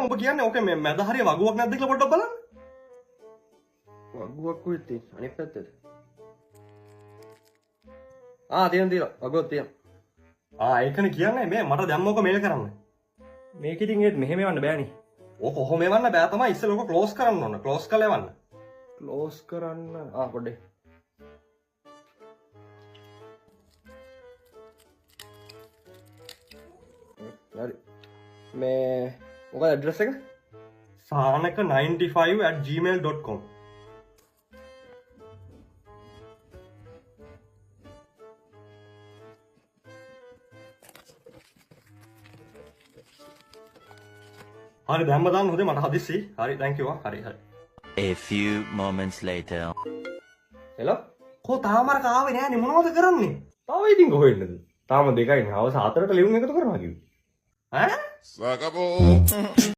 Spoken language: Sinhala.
ඔබ කියන්නේ ඕකේ මේ මැද හරිය වගුවක් නැද්ද කියලා පොඩ්ඩක් බලන්න. වගුවක් කොහෙද තියෙන්නේ? අනිත් පැත්තේද? තියෙනවා. වගුවක් තියෙනවා. ඒකනේ කියන්නේ මේ මට දැම්ම ඕක මේල් කරන්න. මේක ඉතින් ඒත් මෙහෙම එවන්න බෑනේ. ඕක කොහොම එවන්න බෑ තමයි ඉස්සෙල්ලා ඕක ක්ලෝස් කරන්න ඕන. ක්ලෝස් කරලා එවන්න. ක්ලෝස් කරන්න. පොඩ්ඩේ. හරි. මේ මොකද ඇඩ්‍රස් එක? sanaka95@gmail.com. හරි දැම්ම දාන්න හොඳේ මට හදිස්සි. හරි thank you. හරි. A few moments later. Hello. කො තාම අර කාවේ නෑනේ මොනවද කරන්නේ? තාම ඉතින් කොහෙන්නද? තාම 2යි හවස 4ට ලියුම් එකතු කරනවා කිව්වේ. ඈ? Se acabó.